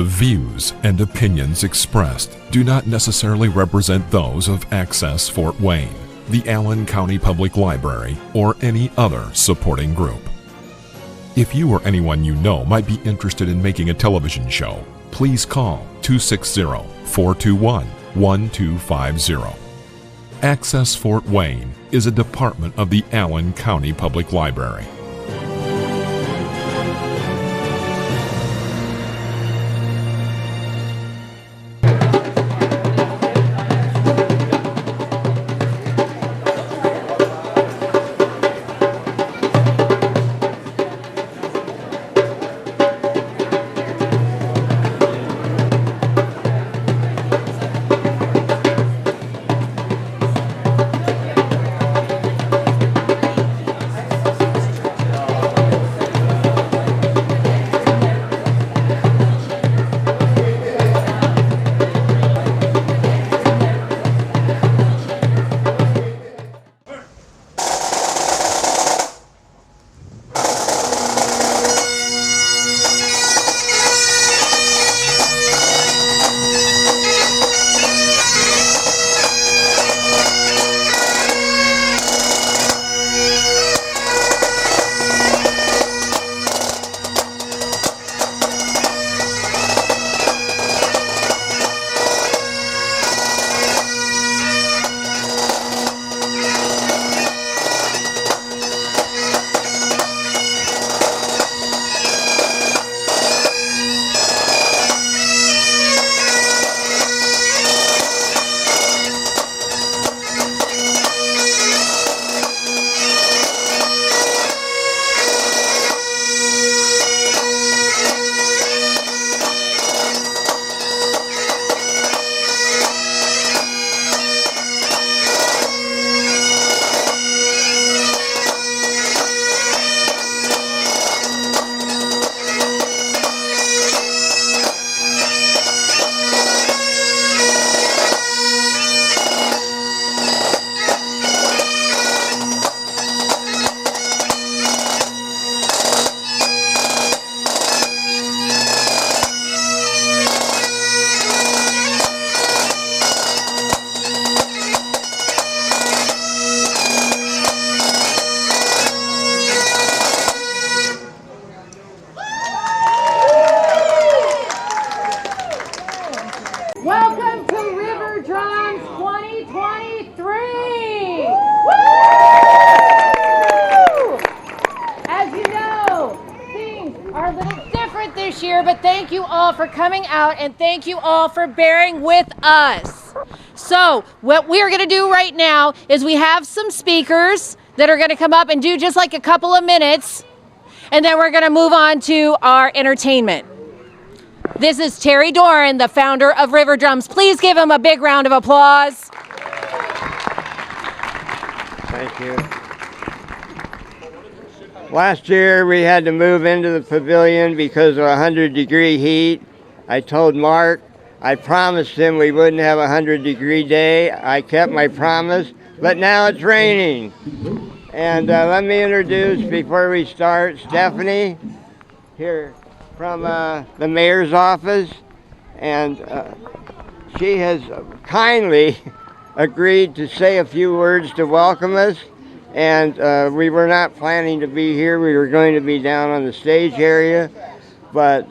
The views and opinions expressed do not necessarily represent those of Access Fort Wayne, the Allen County Public Library, or any other supporting group. If you or anyone you know might be interested in making a television show, please call 260-421-1250. Access Fort Wayne is a department of the Allen County Public Library. Welcome to RiverDrums 2023! As you know, things are a little different this year, but thank you all for coming out and thank you all for bearing with us. So, what we're going to do right now is we have some speakers that are going to come up and do just like a couple of minutes, and then we're going to move on to our entertainment. This is Terry Doran, the founder of RiverDrums. Please give him a big round of applause. Thank you. Last year we had to move into the pavilion because of 100-degree heat. I told Mark, I promised him we wouldn't have a 100-degree day. I kept my promise, but now it's raining. And let me introduce, before we start, Stephanie here from the mayor's office, and she has kindly agreed to say a few words to welcome us. And we were not planning to be here. We were going to be down on the stage area, but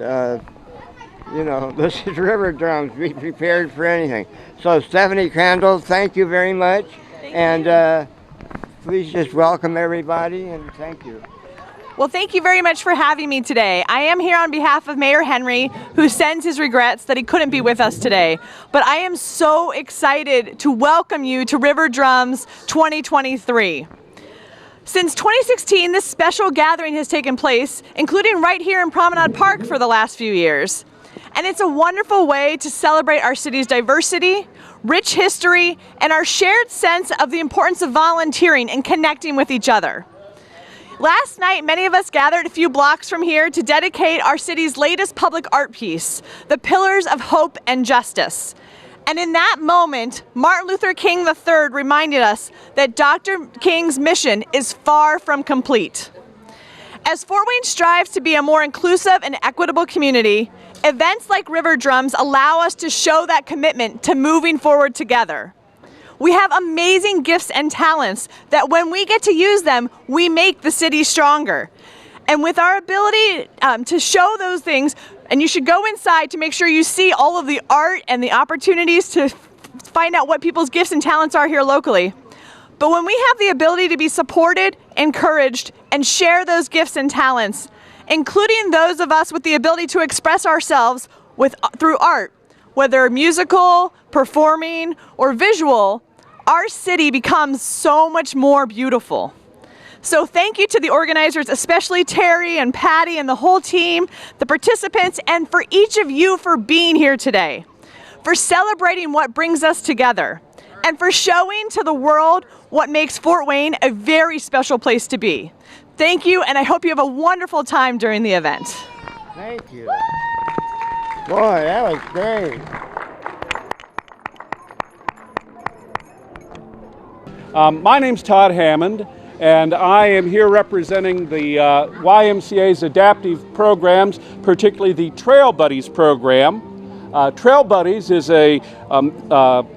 you know, this is RiverDrums. Be prepared for anything. So Stephanie Crandall, thank you very much, and please just welcome everybody, and thank you. Well, thank you very much for having me today. I am here on behalf of Mayor Henry, who sends his regrets that he couldn't be with us today. But I am so excited to welcome you to RiverDrums 2023. Since 2016, this special gathering has taken place, including right here in Promenade Park for the last few years. And it's a wonderful way to celebrate our city's diversity, rich history, and our shared sense of the importance of volunteering and connecting with each other. Last night, many of us gathered a few blocks from here to dedicate our city's latest public art piece, The Pillars of Hope and Justice. And in that moment, Martin Luther King III reminded us that Dr. King's mission is far from complete. As Fort Wayne strives to be a more inclusive and equitable community, events like RiverDrums allow us to show that commitment to moving forward together. We have amazing gifts and talents that when we get to use them, we make the city stronger. And with our ability to show those things, and you should go inside to make sure you see all of the art and the opportunities to find out what people's gifts and talents are here locally. But when we have the ability to be supported, encouraged, and share those gifts and talents, including those of us with the ability to express ourselves through art, whether musical, performing, or visual, our city becomes so much more beautiful. So thank you to the organizers, especially Terry and Patty and the whole team, the participants, and for each of you for being here today, for celebrating what brings us together, and for showing to the world what makes Fort Wayne a very special place to be. Thank you, and I hope you have a wonderful time during the event. Thank you. Boy, that was great. My name's Todd Hammond, and I am here representing the YMCA's adaptive programs, particularly the Trail Buddies program. Trail Buddies is a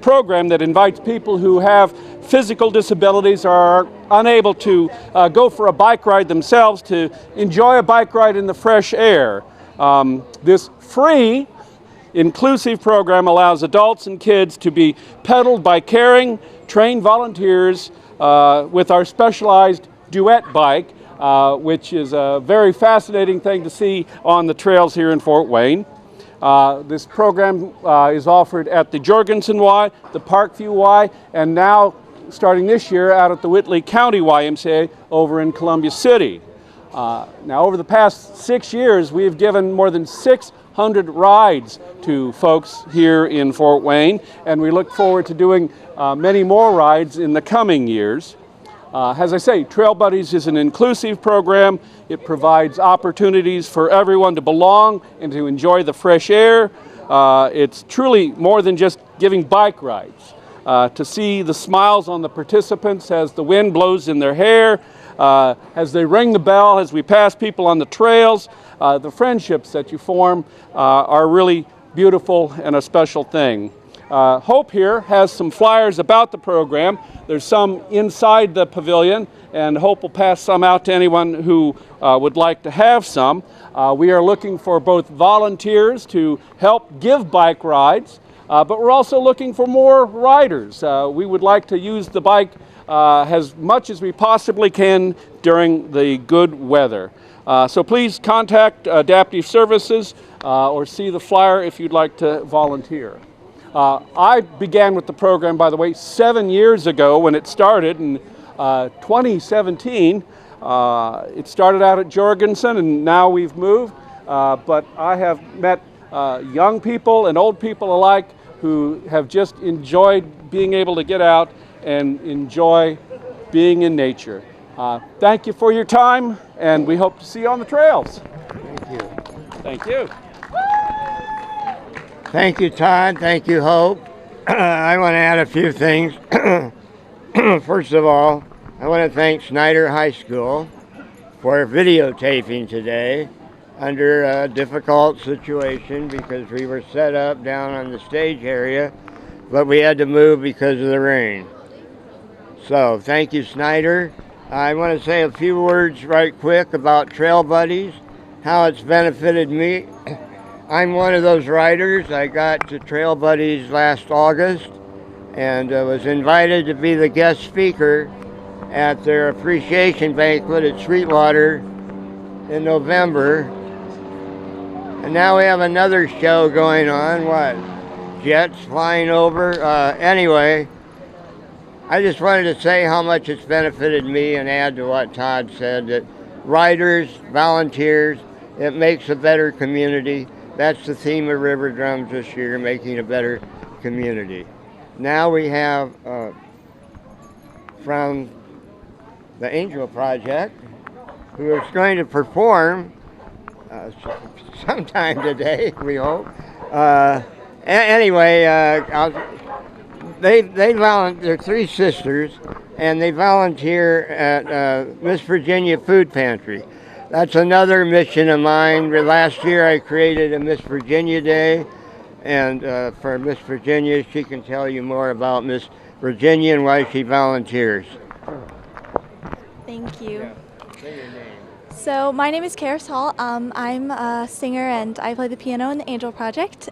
program that invites people who have physical disabilities or are unable to go for a bike ride themselves to enjoy a bike ride in the fresh air. This free, inclusive program allows adults and kids to be pedaled by caring, trained volunteers with our specialized duet bike, which is a very fascinating thing to see on the trails here in Fort Wayne. This program is offered at the Jorgensen Y, the Parkview Y, and now starting this year out at the Whitley County YMCA over in Columbia City. Now over the past 6 years we have given more than 600 rides to folks here in Fort Wayne, and we look forward to doing many more rides in the coming years. As I say, Trail Buddies is an inclusive program. It provides opportunities for everyone to belong and to enjoy the fresh air. It's truly more than just giving bike rides. To see the smiles on the participants as the wind blows in their hair, as they ring the bell, as we pass people on the trails, the friendships that you form are really beautiful and a special thing. Hope here has some flyers about the program. There's some inside the pavilion, and Hope will pass some out to anyone who would like to have some. We are looking for both volunteers to help give bike rides, but we're also looking for more riders. We would like to use the bike as much as we possibly can during the good weather. So please contact Adaptive Services or see the flyer if you'd like to volunteer. I began with the program, by the way, 7 years ago when it started in 2017. It started out at Jorgensen and now we've moved, but I have met young people and old people alike who have just enjoyed being able to get out and enjoy being in nature. Thank you for your time, and we hope to see you on the trails. Thank you. Thank you. Thank you, Todd. Thank you, Hope. I want to add a few things. First of all, I want to thank Snyder High School for videotaping today under a difficult situation because we were set up down on the stage area, but we had to move because of the rain. So thank you, Snyder. I want to say a few words right quick about Trail Buddies, how it's benefited me. I'm one of those riders. I got to Trail Buddies last August and was invited to be the guest speaker at their appreciation banquet at Sweetwater in November. And now we have another show going on, jets flying over. Anyway, I just wanted to say how much it's benefited me and add to what Todd said, that riders, volunteers, it makes a better community. That's the theme of RiverDrums this year, making a better community. Now we have from the Angel Project, who is going to perform sometime today, we hope. Anyway, they're three sisters, and they volunteer at Miss Virginia Food Pantry. That's another mission of mine. Last year I created a Miss Virginia Day, and for Miss Virginia, she can tell you more about Miss Virginia and why she volunteers. Thank you. So my name is Karis Hall. I'm a singer and I play the piano in the Angel Project.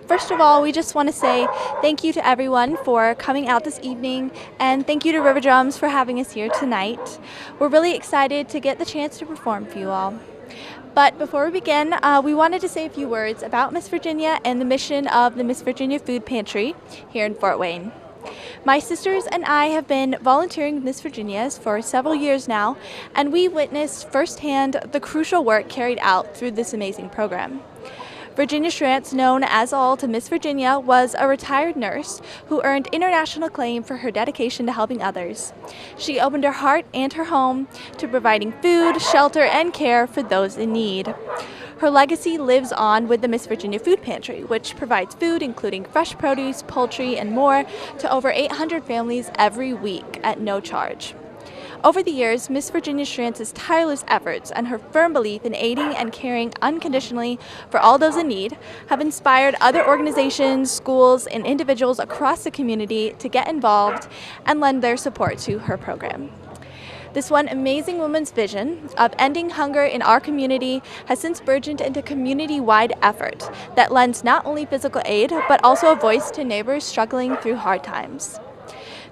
First of all, we just want to say thank you to everyone for coming out this evening, and thank you to RiverDrums for having us here tonight. We're really excited to get the chance to perform for you all. But before we begin, we wanted to say a few words about Miss Virginia and the mission of the Miss Virginia Food Pantry here in Fort Wayne. My sisters and I have been volunteering with Miss Jr.s for several years now, and we witnessed firsthand the crucial work carried out through this amazing program. Virginia Schrantz, known as all to Miss Virginia, was a retired nurse who earned international acclaim for her dedication to helping others. She opened her heart and her home to providing food, shelter, and care for those in need. Her legacy lives on with the Miss Virginia Food Pantry, which provides food including fresh produce, poultry, and more to over 800 families every week at no charge. Over the years, Miss Virginia Schrantz's tireless efforts and her firm belief in aiding and caring unconditionally for all those in need have inspired other organizations, schools, and individuals across the community to get involved and lend their support to her program. This one amazing woman's vision of ending hunger in our community has since burgeoned into a community-wide effort that lends not only physical aid, but also a voice to neighbors struggling through hard times.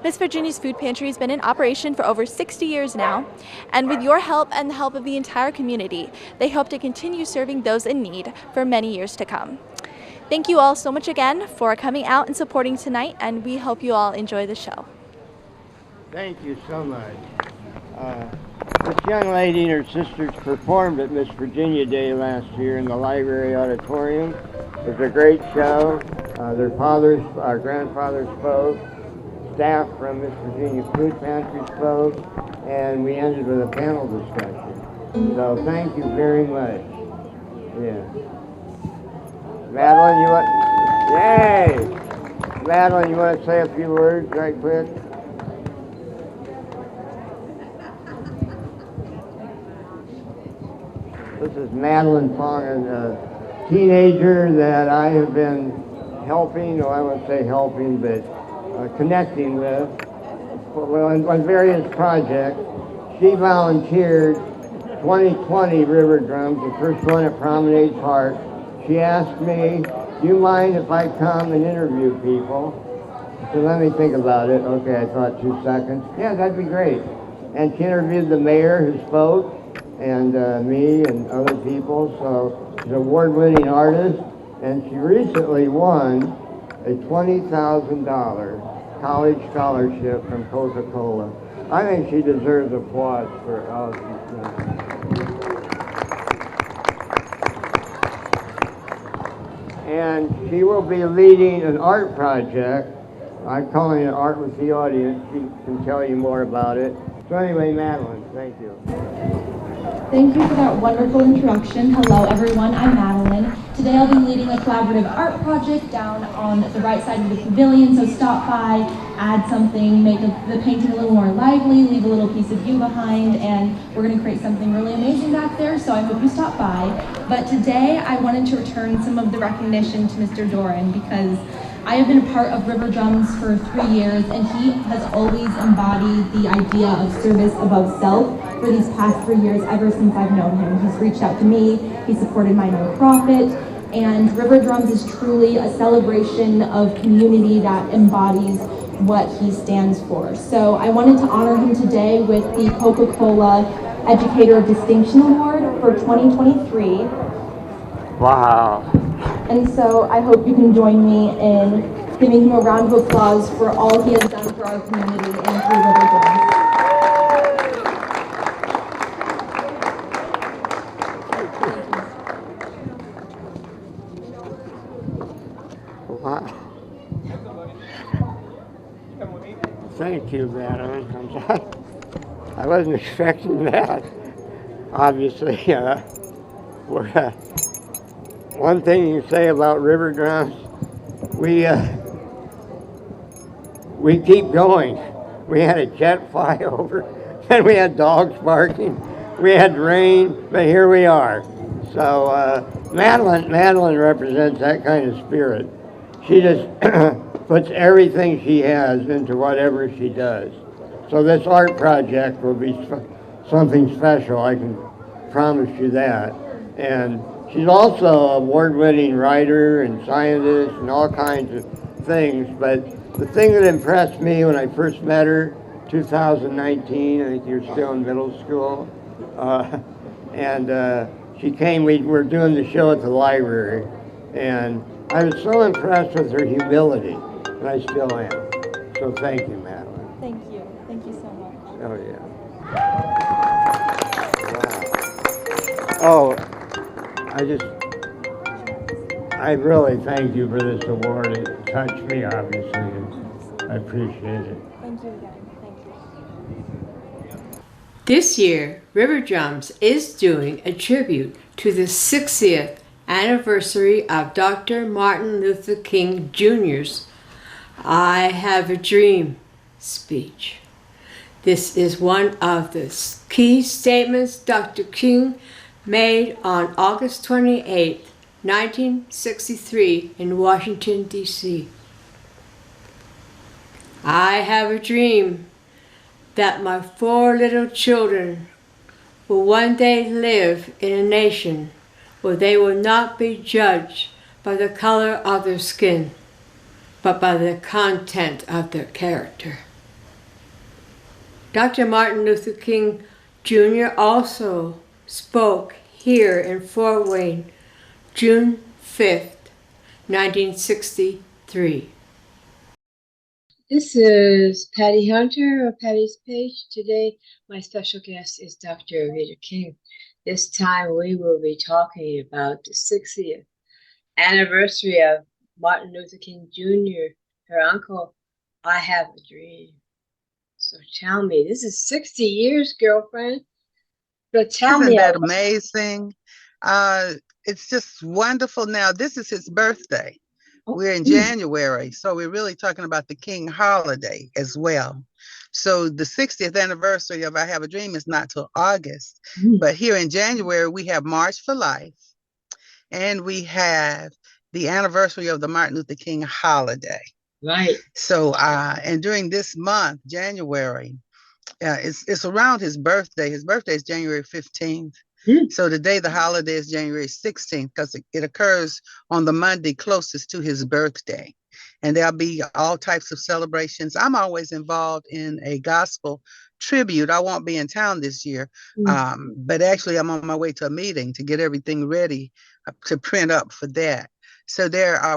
Miss Virginia's Food Pantry has been in operation for over 60 years now, and with your help and the help of the entire community, they hope to continue serving those in need for many years to come. Thank you all so much again for coming out and supporting tonight, and we hope you all enjoy the show. Thank you so much. This young lady and her sisters performed at Miss Virginia Day last year in the library auditorium. It was a great show. Their fathers, our grandfathers spoke. Staff from Miss Virginia Food Pantry spoke, and we ended with a panel discussion. So thank you very much. Yeah. Madeline, Madeline, you want to say a few words right quick? This is Madeline Fong, a teenager that I have been helping, or I won't say helping, but connecting with, on various projects. She volunteered 2020 RiverDrums, the first one at Promenade Park. She asked me, do you mind if I come and interview people? So let me think about it. Okay, I thought 2 seconds. Yeah, that'd be great. And she interviewed the mayor who spoke, and me and other people. So she's an award-winning artist, and she recently won a $20,000 college scholarship from Coca-Cola. I think she deserves applause for all she's done. And she will be leading an art project. I'm calling it Art with the Audience. She can tell you more about it. So anyway, Madeline, thank you. Thank you for that wonderful introduction. Hello everyone, I'm Madeline. Today I'll be leading a collaborative art project down on the right side of the pavilion, so stop by, add something, make the painting a little more lively, leave a little piece of you behind, and we're going to create something really amazing back there, so I hope you stop by. But today I wanted to return some of the recognition to Mr. Doran because I have been a part of RiverDrums for 3 years, and he has always embodied the idea of service above self for these past 3 years, ever since I've known him. He's reached out to me, he supported my nonprofit, and RiverDrums is truly a celebration of community that embodies what he stands for. So I wanted to honor him today with the Coca-Cola Educator of Distinction Award for 2023. Wow. And so I hope you can join me in giving him a round of applause for all he has done for our community and through RiverDrums. Wow. Thank you, Madeline. I wasn't expecting that. Obviously, one thing you say about RiverDrums, we keep going. We had a jet fly over, and we had dogs barking. we had rain, but here we are. So Madeline represents that kind of spirit. She just puts everything she has into whatever she does. So this art project will be something special. I can promise you that. And she's also an award-winning writer and scientist and all kinds of things. But the thing that impressed me when I first met her, 2019, I think you're still in middle school, and she came, we were doing the show at the library, and I was so impressed with her humility, and I still am. So thank you, Madeline. Thank you. Thank you so much. Oh, yeah. Wow. Oh, I really thank you for this award. It touched me, obviously, and I appreciate it. Thank you again. Thank you. This year, RiverDrums is doing a tribute to the 60th anniversary of Dr. Martin Luther King Jr.'s I Have a Dream speech. This is one of the key statements Dr. King made on August 28, 1963 in Washington, D.C. I have a dream that my 4 little children will one day live in a nation where they will not be judged by the color of their skin, but by the content of their character. Dr. Martin Luther King Jr. also spoke here in Fort Wayne, June 5th, 1963. This is Patty Hunter of Patty's Page. Today, my special guest is Dr. Rita King. This time, we will be talking about the 60th anniversary of Martin Luther King Jr., her uncle. I Have a Dream. So tell me, this is 60 years, girlfriend. But tell me. Isn't that amazing? It's just wonderful. Now, this is his birthday. We're in January, so we're really talking about the King holiday as well. So the 60th anniversary of I Have a Dream is not till August, but here in January, we have March for Life, and we have the anniversary of the Martin Luther King holiday. Right. So, and during this month, January, it's around his birthday. His birthday is January 15th. So today the holiday is January 16th because it occurs on the Monday closest to his birthday. And there'll be all types of celebrations. I'm always involved in a gospel tribute. I won't be in town this year, but actually I'm on my way to a meeting to get everything ready to print up for that. So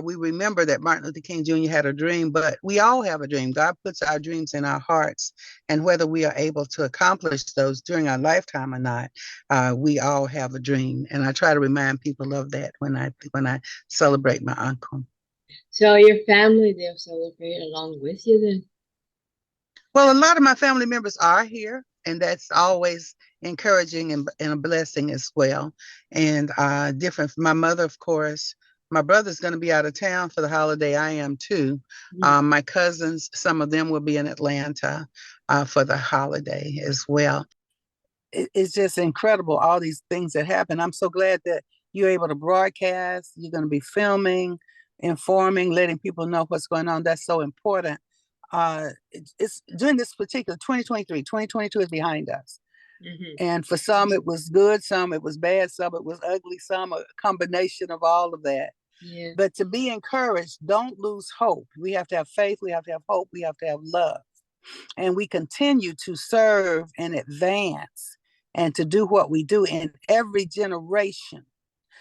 we remember that Martin Luther King Jr. had a dream, but we all have a dream. God puts our dreams in our hearts, and whether we are able to accomplish those during our lifetime or not, we all have a dream. And I try to remind people of that when I celebrate my uncle. So your family, they'll celebrate along with you then? Well, a lot of my family members are here, and that's always encouraging and a blessing as well. And my mother, of course. My brother's going to be out of town for the holiday. I am too. My cousins, some of them will be in Atlanta for the holiday as well. It's just incredible, all these things that happen. I'm so glad that you're able to broadcast. You're going to be filming, informing, letting people know what's going on. That's so important. It's during this particular 2023, 2022 is behind us. And for some it was good, some it was bad, some it was ugly, some a combination of all of that. Yeah. But to be encouraged, don't lose hope. We have to have faith, we have to have hope, we have to have love. And we continue to serve and advance and to do what we do in every generation.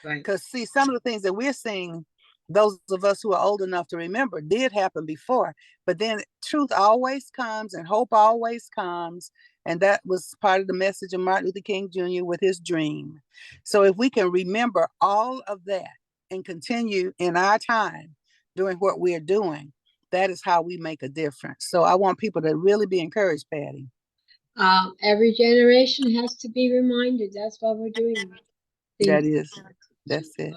Right. Because see, some of the things that we're seeing, those of us who are old enough to remember, did happen before. But then truth always comes and hope always comes. And that was part of the message of Martin Luther King Jr. with his dream. So if we can remember all of that and continue in our time doing what we're doing, that is how we make a difference. So I want people to really be encouraged, Patty. Every generation has to be reminded. That's why we're doing it. That's it.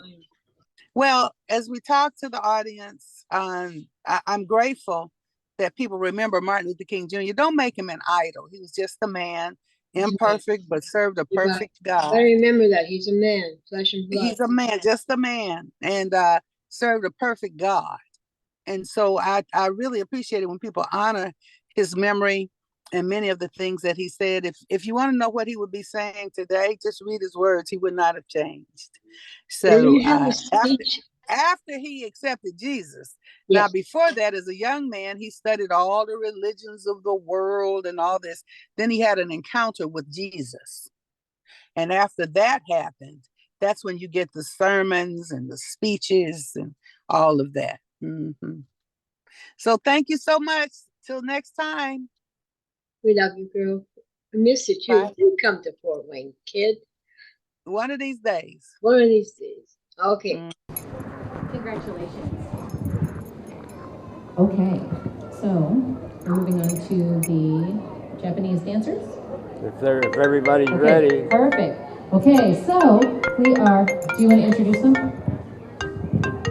Well, as we talk to the audience, I'm grateful that people remember Martin Luther King Jr. Don't make him an idol. He was just a man. imperfect, but served a perfect God. I remember that. He's a man, flesh and blood. He's a man, just a man, and served a perfect God. And so I really appreciate it when people honor his memory and many of the things that he said. If you want to know what he would be saying today, just read his words. He would not have changed. So after he accepted Jesus, Yes. now before that, as a young man, he studied all the religions of the world and all this. Then he had an encounter with Jesus. And after that happened, that's when you get the sermons and the speeches and all of that. Mm-hmm. So thank you so much. Till next time. We love you, girl. I miss you too. Bye. You come to Fort Wayne, kid. One of these days. One of these days. Okay. Congratulations. Okay, so we're moving on to the Japanese dancers. If everybody's Okay, ready. perfect. Okay, so we are, do you want to introduce them?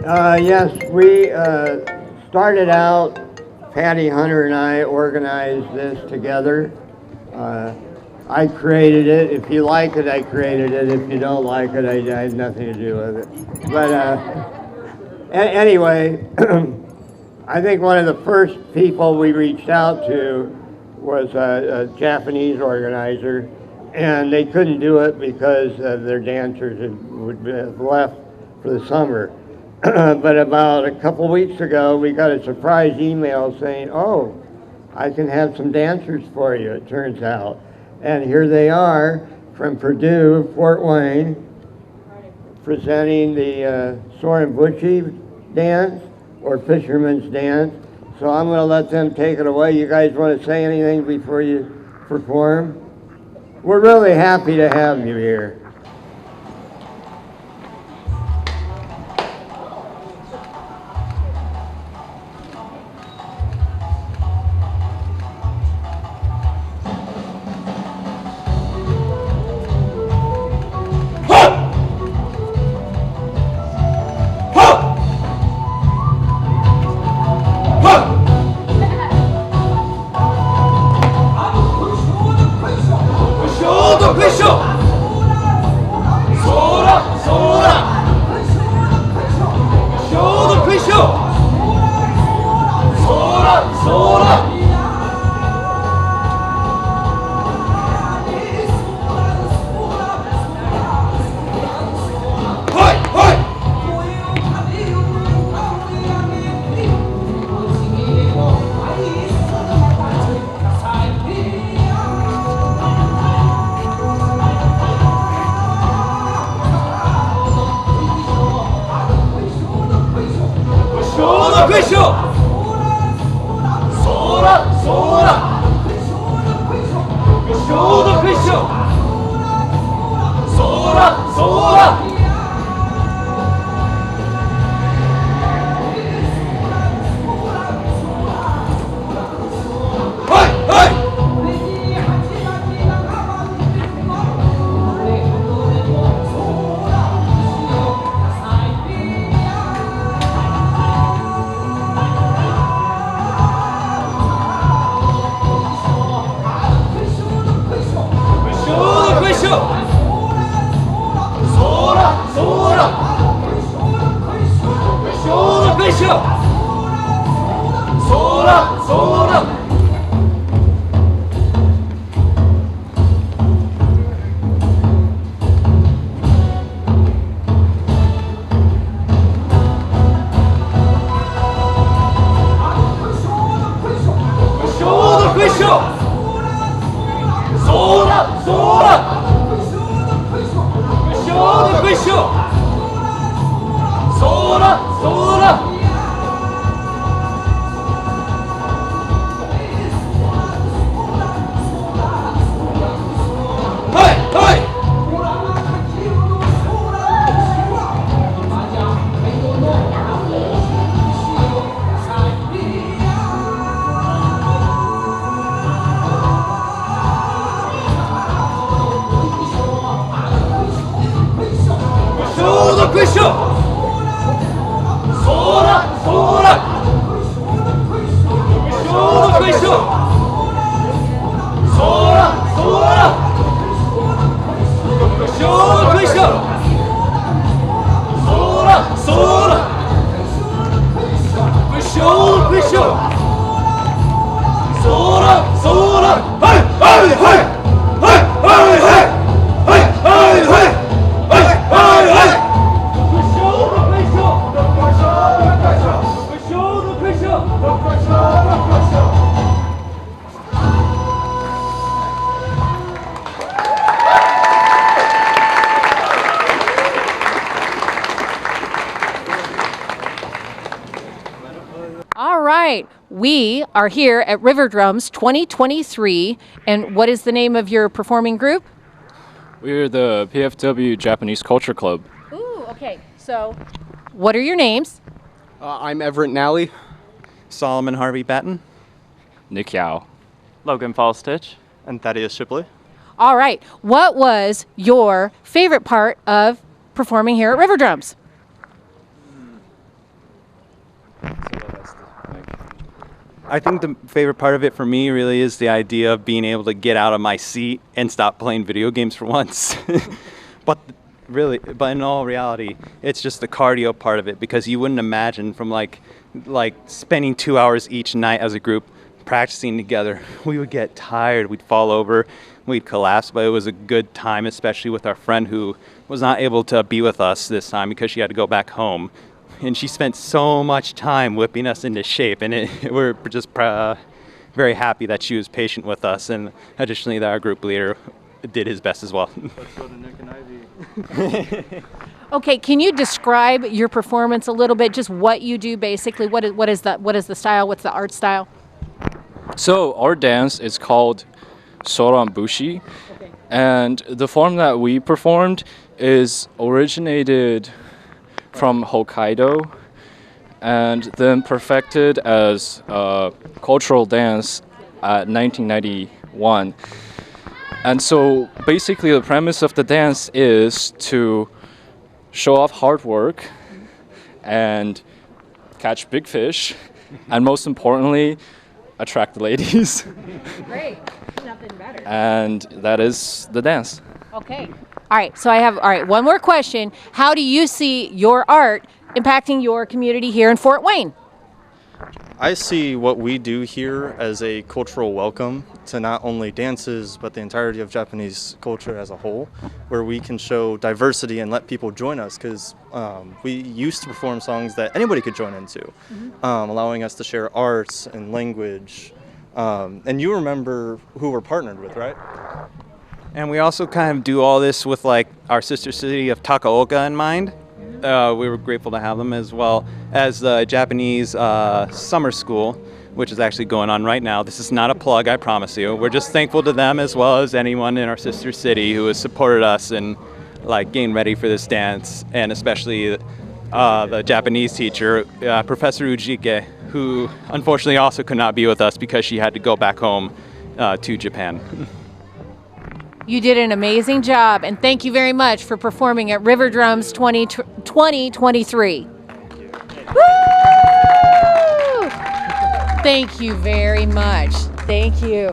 Yes, we started out, Patty Hunter and I organized this together. I created it. If you like it, I created it. If you don't like it, I had nothing to do with it. But anyway, I think one of the first people we reached out to was a Japanese organizer, and they couldn't do it because their dancers had left for the summer. But about a couple weeks ago, we got a surprise email saying, oh, I can have some dancers for you, it turns out. And here they are from Purdue, Fort Wayne, presenting the Stanbushi dance, or Fisherman's Dance. So I'm going to let them take it away. You guys want to say anything before you perform? We're really happy to have you here. Sola! All right, we are here at RiverDrums 2023, and what is the name of your performing group? We're the PFW Japanese Culture Club. Ooh, okay, so what are your names? I'm Everett Nally. Solomon Harvey Batten. Nick Yao. Logan Fallstitch. And Thaddeus Shipley. All right, what was your favorite part of performing here at RiverDrums? I think the favorite part of it for me really is the idea of being able to get out of my seat and stop playing video games for once. but in all reality, it's just the cardio part of it, because you wouldn't imagine from like spending 2 hours each night as a group practicing together, we would get tired, we'd fall over, we'd collapse, but it was a good time, especially with our friend who was not able to be with us this time because she had to go back home. And she spent so much time whipping us into shape, and we're just very happy that she was patient with us, and additionally that our group leader did his best as well. Let's go to Nick and Ivy. Okay, can you describe your performance a little bit? Just what you do, basically. What is the style? What's the art style? So our dance is called Stanbushi, and the form that we performed is originated from Hokkaido and then perfected as a cultural dance at 1991. And so basically the premise of the dance is to show off hard work and catch big fish, and most importantly, attract the ladies. Great, nothing better. And that is the dance. Okay. All right, one more question. How do you see your art impacting your community here in Fort Wayne? I see what we do here as a cultural welcome to not only dances, but the entirety of Japanese culture as a whole, where we can show diversity and let people join us, because we used to perform songs that anybody could join into, allowing us to share arts and language. And you remember who we're partnered with, right? And we also kind of do all this with like our sister city of Takaoka in mind. We were grateful to have them, as well as the Japanese summer school, which is actually going on right now. This is not a plug, I promise you. We're just thankful to them, as well as anyone in our sister city who has supported us in like getting ready for this dance, and especially the Japanese teacher, Professor Ujike, who unfortunately also could not be with us because she had to go back home to Japan. You did an amazing job, and thank you very much for performing at RiverDrums 2023. Woo! Thank you very much. Thank you.